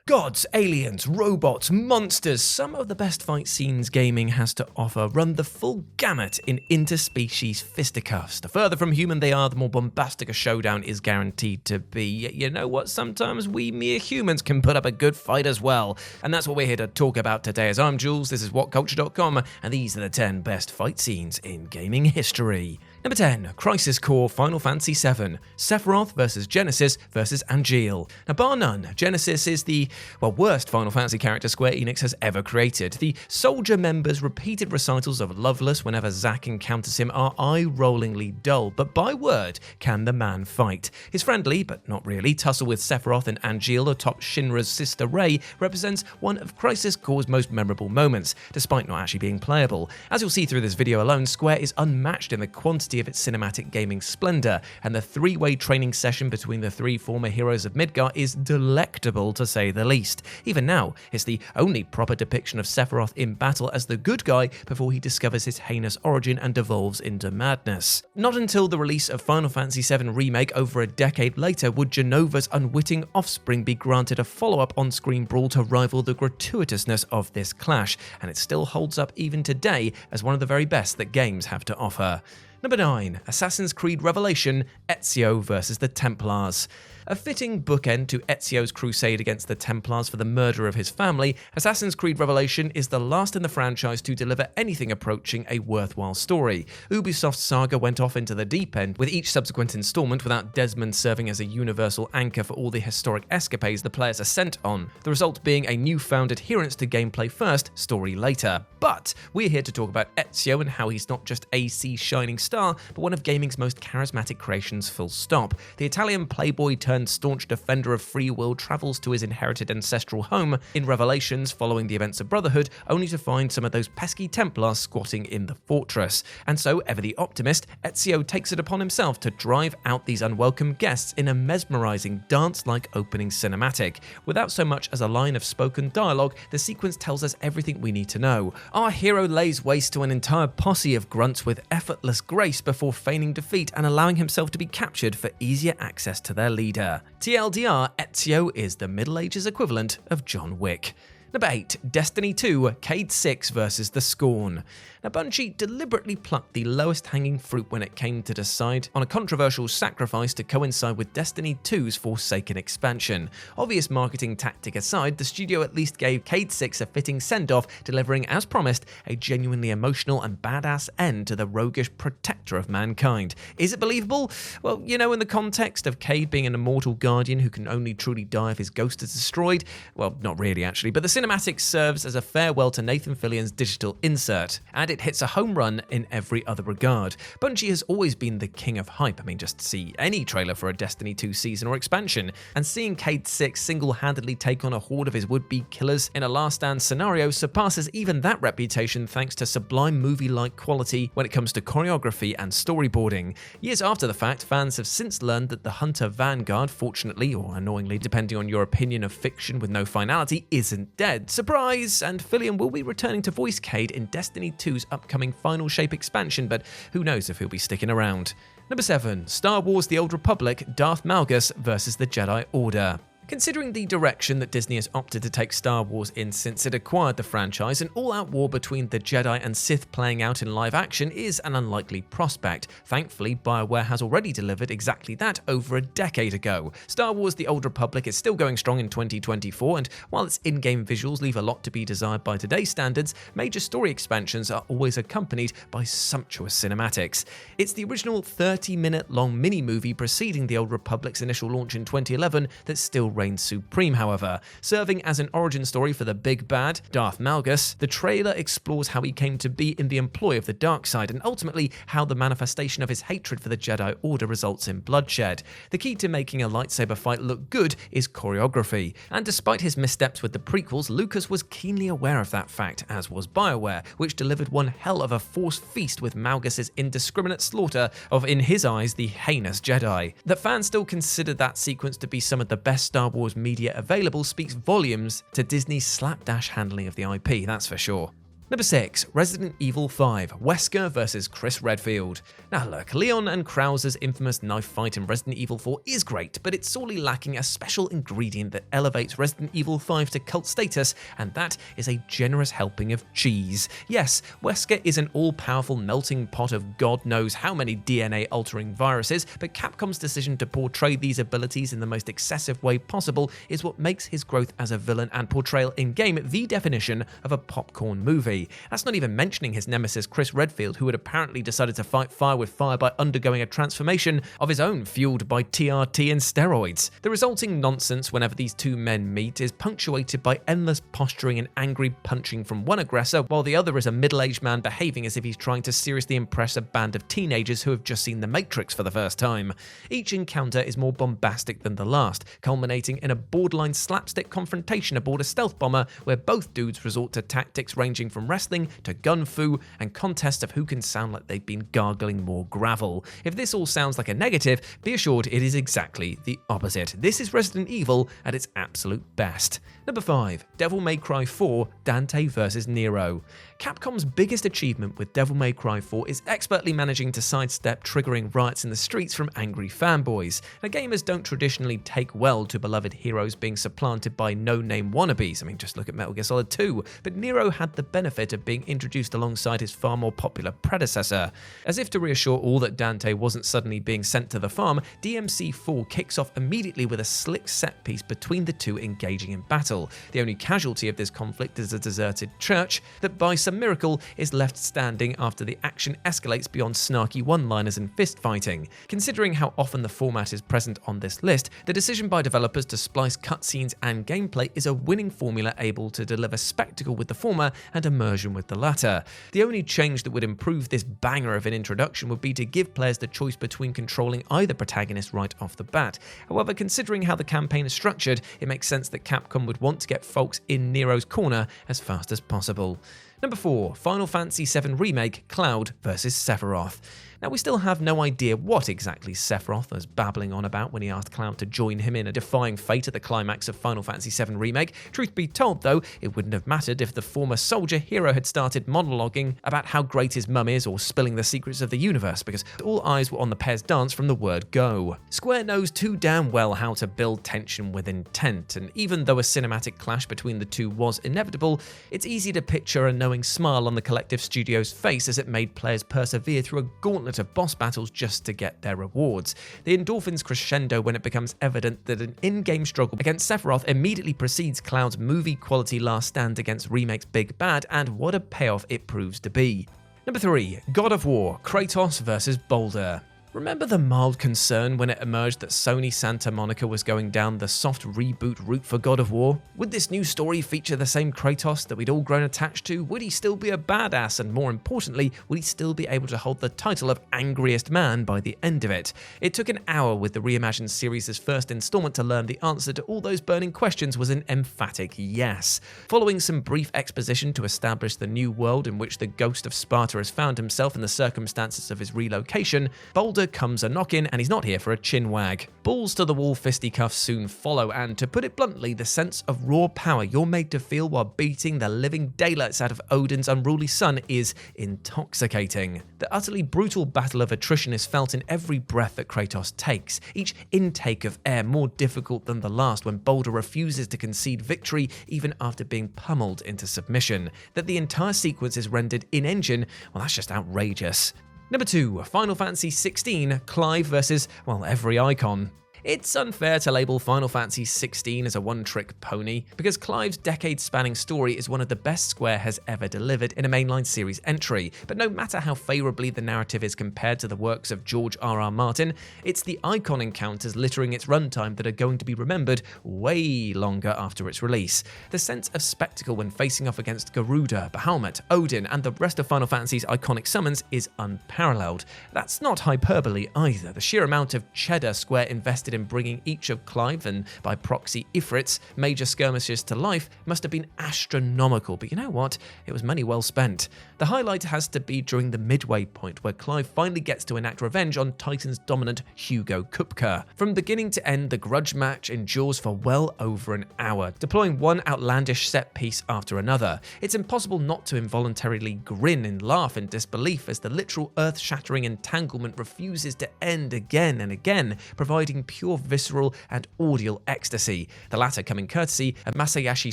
Gods, aliens, robots, monsters, some of the best fight scenes gaming has to offer run the full gamut in interspecies fisticuffs. The further from human they are, the more bombastic a showdown is guaranteed to be. You know what? Sometimes we mere humans can put up a good fight as well. And that's what we're here to talk about today. As I'm Jules, this is WhatCulture.com, and these are the 10 best fight scenes in gaming history. Number 10, Crisis Core Final Fantasy VII, Sephiroth vs Genesis vs Angeal. Now, bar none, Genesis is the, worst Final Fantasy character Square Enix has ever created. The soldier member's repeated recitals of Loveless whenever Zack encounters him are eye-rollingly dull, but by word can the man fight. His friendly, but not really, tussle with Sephiroth and Angeal atop Shinra's sister Rei represents one of Crisis Core's most memorable moments, despite not actually being playable. As you'll see through this video alone, Square is unmatched in the quantity of its cinematic gaming splendor, and the three-way training session between the three former heroes of Midgar is delectable to say the least. Even now, it's the only proper depiction of Sephiroth in battle as the good guy before he discovers his heinous origin and devolves into madness. Not until the release of Final Fantasy VII Remake over a decade later would Genova's unwitting offspring be granted a follow-up on-screen brawl to rival the gratuitousness of this clash, and it still holds up even today as one of the very best that games have to offer. Number 9, Assassin's Creed Revelation, Ezio vs the Templars. A fitting bookend to Ezio's crusade against the Templars for the murder of his family, Assassin's Creed Revelation is the last in the franchise to deliver anything approaching a worthwhile story. Ubisoft's saga went off into the deep end with each subsequent installment without Desmond serving as a universal anchor for all the historic escapades the players are sent on, the result being a newfound adherence to gameplay first, story later. But we're here to talk about Ezio and how he's not just a sea shining star, but one of gaming's most charismatic creations full stop. The Italian playboy turned staunch defender of free will travels to his inherited ancestral home in Revelations following the events of Brotherhood, only to find some of those pesky Templars squatting in the fortress. And so, ever the optimist, Ezio takes it upon himself to drive out these unwelcome guests in a mesmerizing dance-like opening cinematic. Without so much as a line of spoken dialogue, the sequence tells us everything we need to know. Our hero lays waste to an entire posse of grunts with effortless grace before feigning defeat and allowing himself to be captured for easier access to their leader. TLDR, Ezio is the Middle Ages equivalent of John Wick. Number 8, Destiny 2, Cade 6 vs the Scorn. Now, Bungie deliberately plucked the lowest hanging fruit when it came to decide on a controversial sacrifice to coincide with Destiny 2's Forsaken expansion. Obvious marketing tactic aside, the studio at least gave Cade 6 a fitting send-off, delivering, as promised, a genuinely emotional and badass end to the roguish protector of mankind. Is it believable? Well, in the context of Cade being an immortal guardian who can only truly die if his ghost is destroyed, well, not really actually, but the cinematic serves as a farewell to Nathan Fillion's digital insert, and it hits a home run in every other regard. Bungie has always been the king of hype. Just see any trailer for a Destiny 2 season or expansion, and seeing Cade 6 single-handedly take on a horde of his would-be killers in a last stand scenario surpasses even that reputation thanks to sublime movie-like quality when it comes to choreography and storyboarding. Years after the fact, fans have since learned that the Hunter Vanguard, fortunately or annoyingly depending on your opinion of fiction with no finality, isn't dead. Surprise! And Fillion will be returning to voice Cade in Destiny 2's upcoming Final Shape expansion, but who knows if he'll be sticking around. Number 7, Star Wars The Old Republic, Darth Malgus vs the Jedi Order. Considering the direction that Disney has opted to take Star Wars in since it acquired the franchise, an all-out war between the Jedi and Sith playing out in live action is an unlikely prospect. Thankfully, BioWare has already delivered exactly that over a decade ago. Star Wars The Old Republic is still going strong in 2024, and while its in-game visuals leave a lot to be desired by today's standards, major story expansions are always accompanied by sumptuous cinematics. It's the original 30-minute-long mini-movie preceding The Old Republic's initial launch in 2011 that still reigns supreme, however. Serving as an origin story for the big bad, Darth Malgus, the trailer explores how he came to be in the employ of the dark side and ultimately how the manifestation of his hatred for the Jedi Order results in bloodshed. The key to making a lightsaber fight look good is choreography, and despite his missteps with the prequels, Lucas was keenly aware of that fact, as was BioWare, which delivered one hell of a Force feast with Malgus' indiscriminate slaughter of, in his eyes, the heinous Jedi. That fans still consider that sequence to be some of the best Star Wars media available speaks volumes to Disney's slapdash handling of the IP, that's for sure. Number 6, Resident Evil 5, Wesker vs. Chris Redfield. Now look, Leon and Krauser's infamous knife fight in Resident Evil 4 is great, but it's sorely lacking a special ingredient that elevates Resident Evil 5 to cult status, and that is a generous helping of cheese. Yes, Wesker is an all-powerful melting pot of God knows how many DNA-altering viruses, but Capcom's decision to portray these abilities in the most excessive way possible is what makes his growth as a villain and portrayal in-game the definition of a popcorn movie. That's not even mentioning his nemesis Chris Redfield, who had apparently decided to fight fire with fire by undergoing a transformation of his own fueled by TRT and steroids. The resulting nonsense whenever these two men meet is punctuated by endless posturing and angry punching from one aggressor, while the other is a middle-aged man behaving as if he's trying to seriously impress a band of teenagers who have just seen The Matrix for the first time. Each encounter is more bombastic than the last, culminating in a borderline slapstick confrontation aboard a stealth bomber where both dudes resort to tactics ranging from wrestling to gun fu and contests of who can sound like they've been gargling more gravel. If this all sounds like a negative, be assured it is exactly the opposite. This is Resident Evil at its absolute best. Number 5, Devil May Cry 4, Dante vs. Nero. Capcom's biggest achievement with Devil May Cry 4 is expertly managing to sidestep triggering riots in the streets from angry fanboys. Now, gamers don't traditionally take well to beloved heroes being supplanted by no-name wannabes. I mean, just look at Metal Gear Solid 2. But Nero had the benefit of being introduced alongside his far more popular predecessor. As if to reassure all that Dante wasn't suddenly being sent to the farm, DMC4 kicks off immediately with a slick set piece between the two engaging in battle. The only casualty of this conflict is a deserted church that by some miracle is left standing after the action escalates beyond snarky one-liners and fist-fighting. Considering how often the format is present on this list, the decision by developers to splice cutscenes and gameplay is a winning formula able to deliver spectacle with the former and immersion with the latter. The only change that would improve this banger of an introduction would be to give players the choice between controlling either protagonist right off the bat. However, considering how the campaign is structured, it makes sense that Capcom would want to get folks in Nero's corner as fast as possible. Number 4, Final Fantasy VII Remake, Cloud vs. Sephiroth. Now, we still have no idea what exactly Sephiroth was babbling on about when he asked Cloud to join him in a defying fate at the climax of Final Fantasy VII Remake. Truth be told, though, it wouldn't have mattered if the former soldier hero had started monologuing about how great his mum is or spilling the secrets of the universe, because all eyes were on the pair's dance from the word go. Square knows too damn well how to build tension with intent, and even though a cinematic clash between the two was inevitable, it's easy to picture a knowing smile on the collective studio's face as it made players persevere through a gauntlet of boss battles just to get their rewards. The endorphins crescendo when it becomes evident that an in-game struggle against Sephiroth immediately precedes Cloud's movie-quality last stand against Remake's Big Bad, and what a payoff it proves to be. Number 3, God of War, Kratos vs. Boulder. Remember the mild concern when it emerged that Sony Santa Monica was going down the soft reboot route for God of War? Would this new story feature the same Kratos that we'd all grown attached to? Would he still be a badass? And more importantly, would he still be able to hold the title of Angriest Man by the end of it? It took an hour with the reimagined series' first installment to learn the answer to all those burning questions was an emphatic yes. Following some brief exposition to establish the new world in which the ghost of Sparta has found himself in the circumstances of his relocation, Boulder comes a knockin' and he's not here for a chin wag. Balls to the wall fisticuffs soon follow, and to put it bluntly, the sense of raw power you're made to feel while beating the living daylights out of Odin's unruly son is intoxicating. The utterly brutal battle of attrition is felt in every breath that Kratos takes, each intake of air more difficult than the last when Boulder refuses to concede victory even after being pummeled into submission. That the entire sequence is rendered in-engine, well, that's just outrageous. Number 2, Final Fantasy XVI, Clive vs. every icon. It's unfair to label Final Fantasy XVI as a one-trick pony, because Clive's decade-spanning story is one of the best Square has ever delivered in a mainline series entry. But no matter how favourably the narrative is compared to the works of George R.R. Martin, it's the icon encounters littering its runtime that are going to be remembered way longer after its release. The sense of spectacle when facing off against Garuda, Bahamut, Odin, and the rest of Final Fantasy's iconic summons is unparalleled. That's not hyperbole either. The sheer amount of cheddar Square invested resulted in bringing each of Clive and, by proxy, Ifrit's major skirmishes to life must have been astronomical, but you know what? It was money well spent. The highlight has to be during the midway point, where Clive finally gets to enact revenge on Titan's dominant Hugo Kupka. From beginning to end, the grudge match endures for well over an hour, deploying one outlandish set piece after another. It's impossible not to involuntarily grin and laugh in disbelief as the literal earth-shattering entanglement refuses to end again and again, providing pure visceral and audial ecstasy, the latter coming courtesy of Masayashi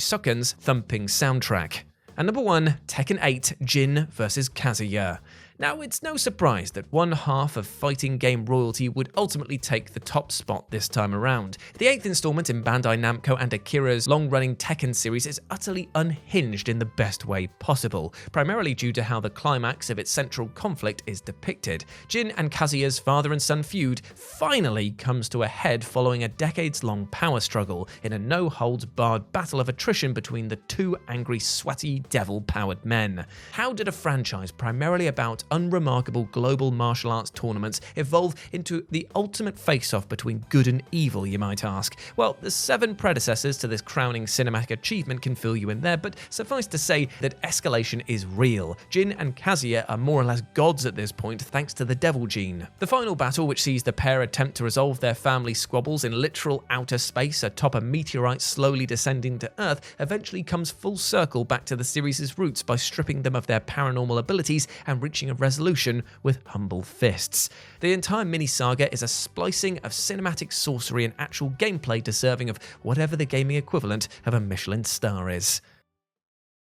Soken's thumping soundtrack. And number 1, Tekken 8, Jin vs Kazuya. Now, it's no surprise that one half of fighting game royalty would ultimately take the top spot this time around. The 8th installment in Bandai Namco and Akira's long-running Tekken series is utterly unhinged in the best way possible, primarily due to how the climax of its central conflict is depicted. Jin and Kazuya's father and son feud finally comes to a head following a decades-long power struggle in a no-holds-barred battle of attrition between the two angry, sweaty, devil-powered men. How did a franchise primarily about unremarkable global martial arts tournaments evolve into the ultimate face-off between good and evil, you might ask? Well, the 7 predecessors to this crowning cinematic achievement can fill you in there, but suffice to say that escalation is real. Jin and Kazuya are more or less gods at this point thanks to the devil gene. The final battle, which sees the pair attempt to resolve their family squabbles in literal outer space atop a meteorite slowly descending to Earth, eventually comes full circle back to the series' roots by stripping them of their paranormal abilities and reaching a resolution with humble fists. The entire mini-saga is a splicing of cinematic sorcery and actual gameplay deserving of whatever the gaming equivalent of a Michelin star is.